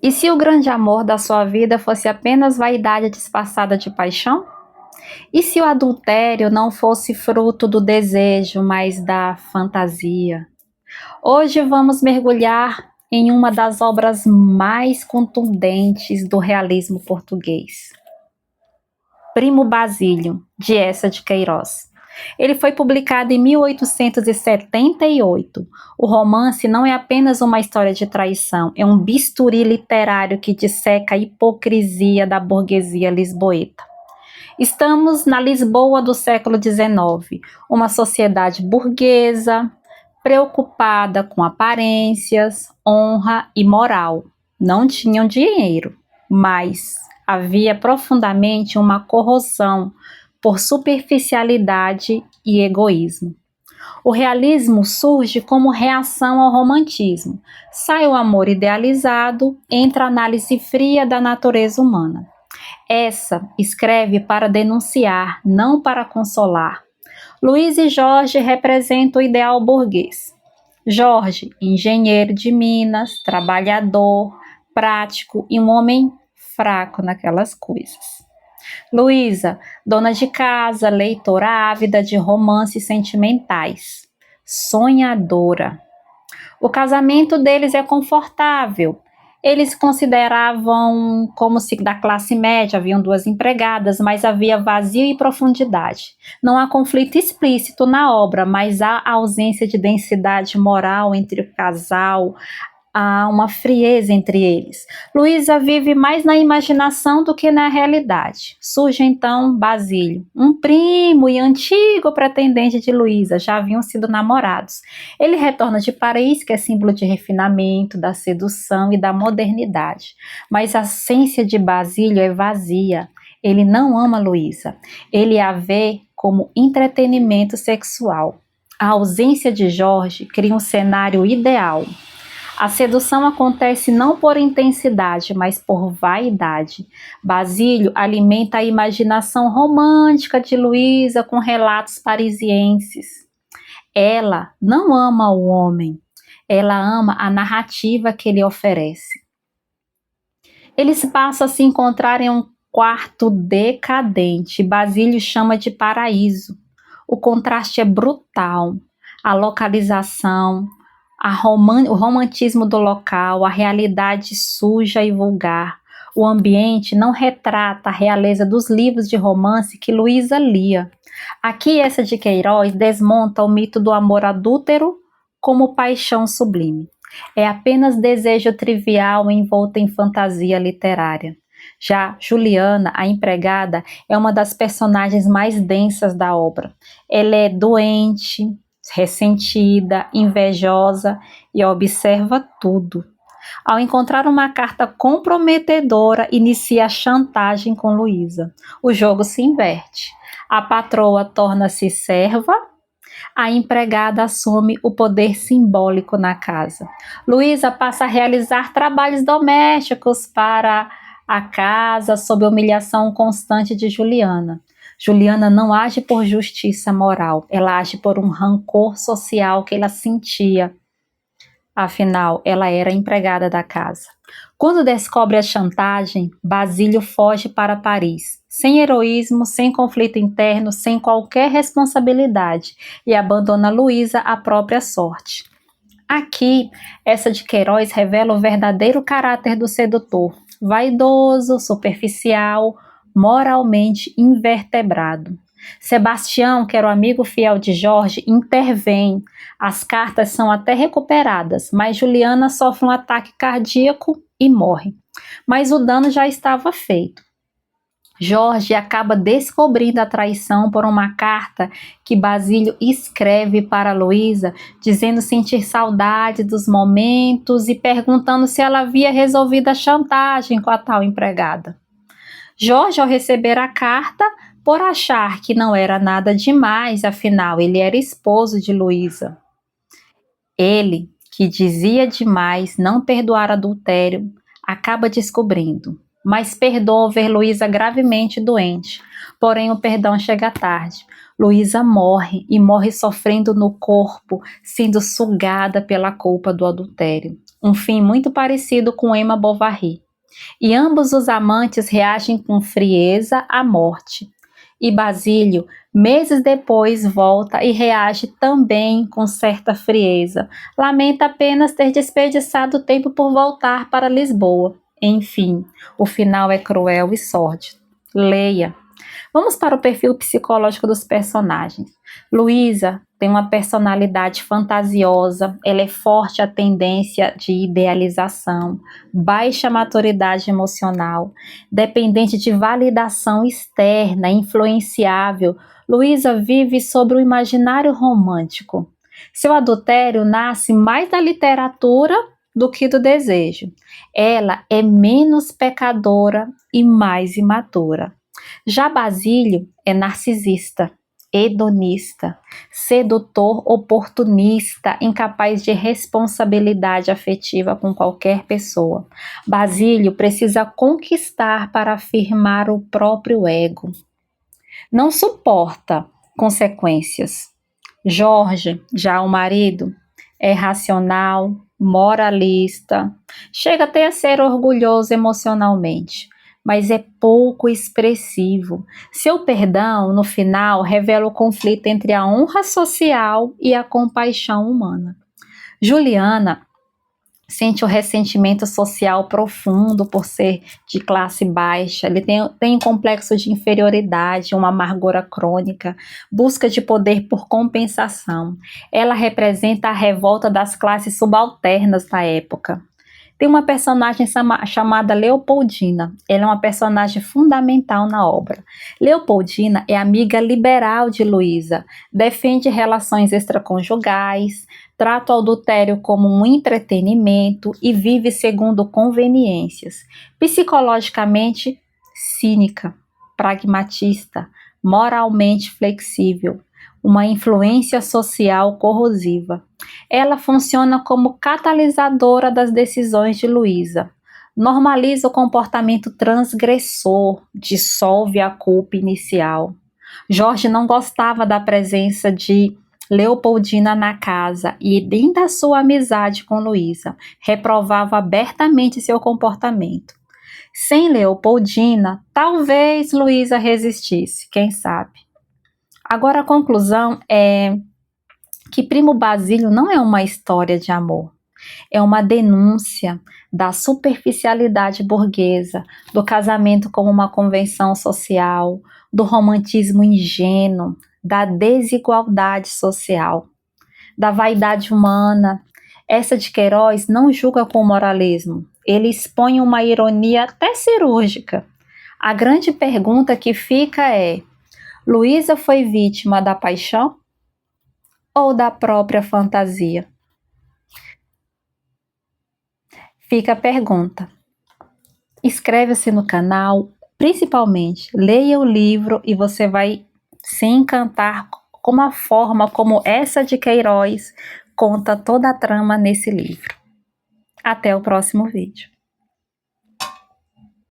E se o grande amor da sua vida fosse apenas vaidade disfarçada de paixão? E se o adultério não fosse fruto do desejo, mas da fantasia? Hoje vamos mergulhar em uma das obras mais contundentes do realismo português, Primo Basílio, de Eça de Queiroz. Ele foi publicado em 1878. O romance não é apenas uma história de traição, é um bisturi literário que disseca a hipocrisia da burguesia lisboeta. Estamos na Lisboa do século XIX, uma sociedade burguesa, preocupada com aparências, honra e moral. Não tinham dinheiro, mas havia profundamente uma corrosão por superficialidade e egoísmo. O realismo surge como reação ao romantismo. Sai o amor idealizado, entra a análise fria da natureza humana. Essa escreve para denunciar, não para consolar. Luiz e Jorge representam o ideal burguês. Jorge, engenheiro de Minas, trabalhador, prático e um homem fraco naquelas coisas. Luísa, dona de casa, leitora ávida de romances sentimentais, sonhadora. O casamento deles é confortável. Eles se consideravam como se da classe média, haviam duas empregadas, mas havia vazio e profundidade. Não há conflito explícito na obra, mas há ausência de densidade moral entre o casal, há uma frieza entre eles. Luísa vive mais na imaginação do que na realidade. Surge então Basílio, um primo e antigo pretendente de Luísa, já haviam sido namorados. Ele retorna de Paris, que é símbolo de refinamento, da sedução e da modernidade. Mas a essência de Basílio é vazia. Ele não ama Luísa. Ele a vê como entretenimento sexual. A ausência de Jorge cria um cenário ideal. A sedução acontece não por intensidade, mas por vaidade. Basílio alimenta a imaginação romântica de Luísa com relatos parisienses. Ela não ama o homem, ela ama a narrativa que ele oferece. Eles passam a se encontrar em um quarto decadente. Basílio chama de paraíso. O contraste é brutal. A localização, o romantismo do local, a realidade suja e vulgar. O ambiente não retrata a realeza dos livros de romance que Luísa lia. Aqui, Eça de Queiroz desmonta o mito do amor adúltero como paixão sublime. É apenas desejo trivial envolto em fantasia literária. Já Juliana, a empregada, é uma das personagens mais densas da obra. Ela é doente, ressentida, invejosa e observa tudo. Ao encontrar uma carta comprometedora, inicia a chantagem com Luísa. O jogo se inverte. A patroa torna-se serva, a empregada assume o poder simbólico na casa. Luísa passa a realizar trabalhos domésticos para a casa sob a humilhação constante de Juliana. Juliana não age por justiça moral, ela age por um rancor social que ela sentia. Afinal, ela era empregada da casa. Quando descobre a chantagem, Basílio foge para Paris, sem heroísmo, sem conflito interno, sem qualquer responsabilidade, e abandona Luísa à própria sorte. Aqui, Eça de Queiroz revela o verdadeiro caráter do sedutor, vaidoso, superficial, moralmente invertebrado. Sebastião, que era o amigo fiel de Jorge, intervém. As cartas são até recuperadas, mas Juliana sofre um ataque cardíaco e morre. Mas o dano já estava feito. Jorge acaba descobrindo a traição por uma carta que Basílio escreve para Luísa, dizendo sentir saudade dos momentos e perguntando se ela havia resolvido a chantagem com a tal empregada. Jorge, ao receber a carta, por achar que não era nada demais, afinal ele era esposo de Luísa. Ele, que dizia demais não perdoar adultério, acaba descobrindo, mas perdoa ver Luísa gravemente doente. Porém, o perdão chega tarde. Luísa morre e morre sofrendo no corpo, sendo sugada pela culpa do adultério. um fim muito parecido com Emma Bovary. E ambos os amantes reagem com frieza à morte. E Basílio, meses depois, volta e reage também com certa frieza. Lamenta apenas ter desperdiçado tempo por voltar para Lisboa. Enfim, o final é cruel e sórdido. Leia. Vamos para o perfil psicológico dos personagens. Luísa tem uma personalidade fantasiosa, ela é forte à tendência de idealização, baixa maturidade emocional, dependente de validação externa, influenciável. Luísa vive sobre o imaginário romântico. Seu adultério nasce mais da literatura do que do desejo. Ela é menos pecadora e mais imatura. Já Basílio é narcisista, hedonista, sedutor, oportunista, incapaz de responsabilidade afetiva com qualquer pessoa. Basílio precisa conquistar para afirmar o próprio ego. Não suporta consequências. Jorge, já o marido, é racional, moralista, chega até a ser orgulhoso emocionalmente, mas é pouco expressivo. Seu perdão, no final, revela o conflito entre a honra social e a compaixão humana. Juliana sente o ressentimento social profundo por ser de classe baixa, ele tem um complexo de inferioridade, uma amargura crônica, busca de poder por compensação. Ela representa a revolta das classes subalternas da época. Tem uma personagem chamada Leopoldina. Ela é uma personagem fundamental na obra. Leopoldina é amiga liberal de Luísa, defende relações extraconjugais, trata o adultério como um entretenimento e vive segundo conveniências. Psicologicamente cínica, pragmatista, moralmente flexível, uma influência social corrosiva. Ela funciona como catalisadora das decisões de Luísa, normaliza o comportamento transgressor, dissolve a culpa inicial. Jorge não gostava da presença de Leopoldina na casa e nem da sua amizade com Luísa, reprovava abertamente seu comportamento. Sem Leopoldina, talvez Luísa resistisse, quem sabe. Agora a conclusão é que Primo Basílio não é uma história de amor, é uma denúncia da superficialidade burguesa, do casamento como uma convenção social, do romantismo ingênuo, da desigualdade social, da vaidade humana. Essa de Queiroz não julga com moralismo, ele expõe uma ironia até cirúrgica. A grande pergunta que fica é: Luísa foi vítima da paixão ou da própria fantasia? Fica a pergunta. Inscreva-se no canal, principalmente leia o livro e você vai se encantar com a forma como essa de Queiroz conta toda a trama nesse livro. Até o próximo vídeo.